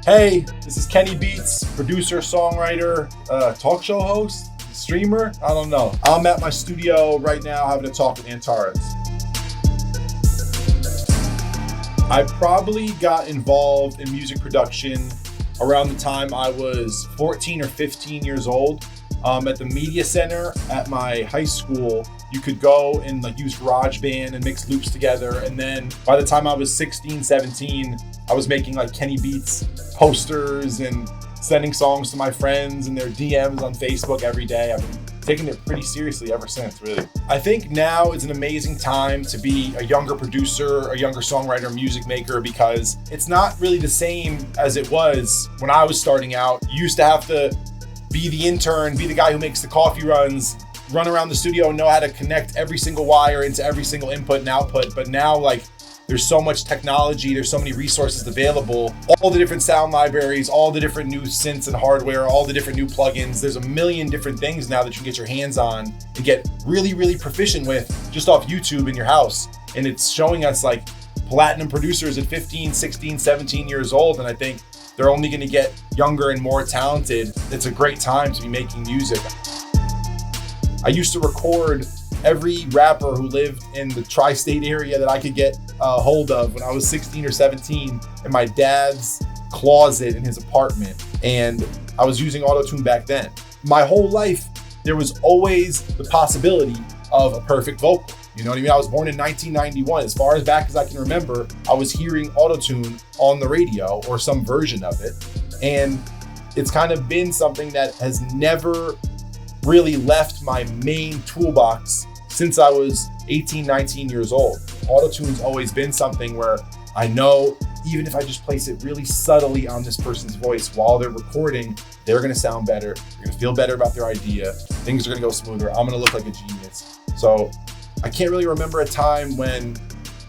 Hey, this is Kenny Beats, producer, songwriter, talk show host, streamer. I don't know. I'm at my studio right now having a talk with Antares. I probably got involved in music production around the time I was 14 or 15 years old. At the media center at my high school, you could go and use GarageBand and mix loops together. And then by the time I was 16, 17, I was making Kenny Beats posters and sending songs to my friends and their DMs on Facebook every day. I've been taking it pretty seriously ever since, really. I think now is an amazing time to be a younger producer, a younger songwriter, music maker, because it's not really the same as it was when I was starting out. You used to have to be the intern, be the guy who makes the coffee runs, run around the studio and know how to connect every single wire into every single input and output. But now, there's so much technology, there's so many resources available, all the different sound libraries, all the different new synths and hardware, all the different new plugins. There's a million different things now that you can get your hands on and get really, really proficient with just off YouTube in your house. And it's showing us platinum producers at 15, 16, 17 years old. And I think they're only gonna get younger and more talented. It's a great time to be making music. I used to record every rapper who lived in the tri-state area that I could get a hold of when I was 16 or 17 in my dad's closet in his apartment. And I was using auto-tune back then. My whole life, there was always the possibility of a perfect vocal. You know what I mean? I was born in 1991. As far as back as I can remember, I was hearing auto-tune on the radio or some version of it. And it's kind of been something that has never really left my main toolbox since I was 18, 19 years old. Auto-tune's always been something where I know even if I just place it really subtly on this person's voice while they're recording, they're gonna sound better, they're gonna feel better about their idea, things are gonna go smoother, I'm gonna look like a genius. So I can't really remember a time when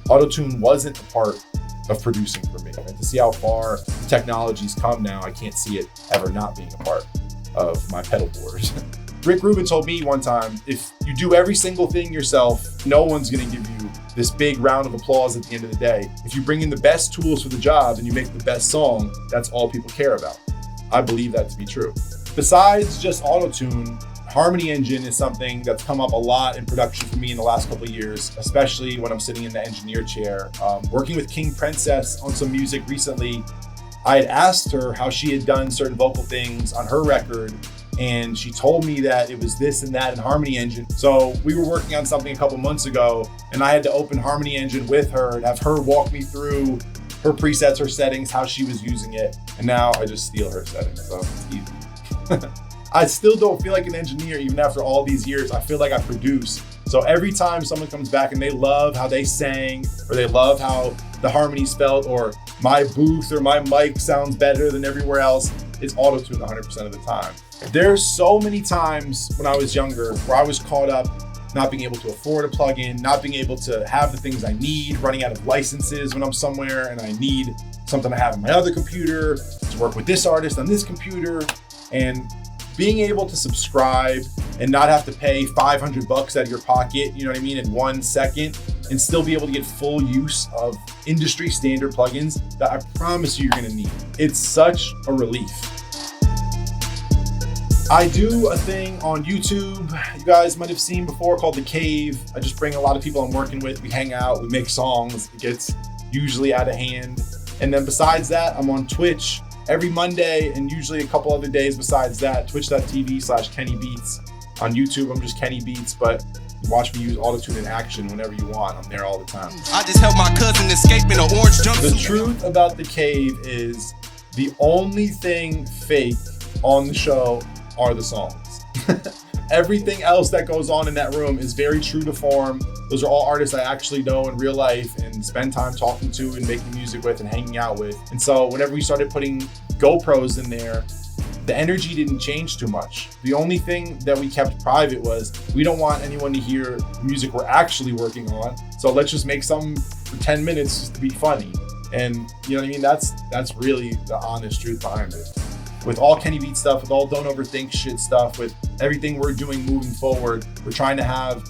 auto-tune wasn't a part of producing for me. And to see how far the technology's come now, I can't see it ever not being a part of my pedal board. Rick Rubin told me one time, if you do every single thing yourself, no one's gonna give you this big round of applause at the end of the day. If you bring in the best tools for the job and you make the best song, that's all people care about. I believe that to be true. Besides just auto-tune, Harmony Engine is something that's come up a lot in production for me in the last couple of years, especially when I'm sitting in the engineer chair. Working with King Princess on some music recently, I had asked her how she had done certain vocal things on her record, and she told me that it was this and that in Harmony Engine. So we were working on something a couple months ago, and I had to open Harmony Engine with her and have her walk me through her presets, her settings, how she was using it. And now I just steal her settings, so it's easy. I still don't feel like an engineer even after all these years. I feel like I produce. So every time someone comes back and they love how they sang, or they love how the harmonies felt, or my booth or my mic sounds better than everywhere else, it's auto-tuned 100% of the time. There's so many times when I was younger where I was caught up not being able to afford a plugin, not being able to have the things I need, running out of licenses when I'm somewhere and I need something I have on my other computer to work with this artist on this computer. And being able to subscribe and not have to pay $500 out of your pocket, you know what I mean, in 1 second, and still be able to get full use of industry standard plugins that I promise you you're gonna need. It's such a relief. I do a thing on YouTube you guys might have seen before called The Cave. I just bring a lot of people I'm working with, we hang out, we make songs, it gets usually out of hand. And then besides that, I'm on Twitch every Monday and usually a couple other days besides that, twitch.tv/Kenny Beats. On YouTube, I'm just Kenny Beats, but watch me use autotune in action whenever you want. I'm there all the time. I just helped my cousin escape in an orange jumpsuit. The truth about The Cave is the only thing fake on the show are the songs. Everything else that goes on in that room is very true to form. Those are all artists I actually know in real life and spend time talking to and making music with and hanging out with. And so whenever we started putting GoPros in there, the energy didn't change too much. The only thing that we kept private was we don't want anyone to hear the music we're actually working on. So let's just make something for 10 minutes just to be funny. And you know what I mean? That's really the honest truth behind it. With all Kenny Beats stuff, with all Don't Overthink Shit stuff, with everything we're doing moving forward, we're trying to have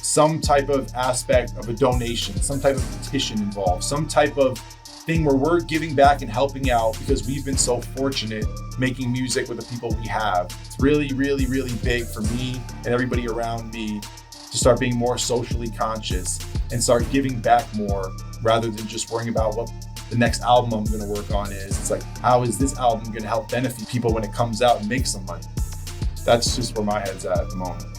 some type of aspect of a donation, some type of petition involved, some type of thing where we're giving back and helping out because we've been so fortunate making music with the people we have. It's really, really, really big for me and everybody around me to start being more socially conscious and start giving back more rather than just worrying about what the next album I'm going to work on is. It's like, how is this album going to help benefit people when it comes out and make some money? That's just where my head's at the moment.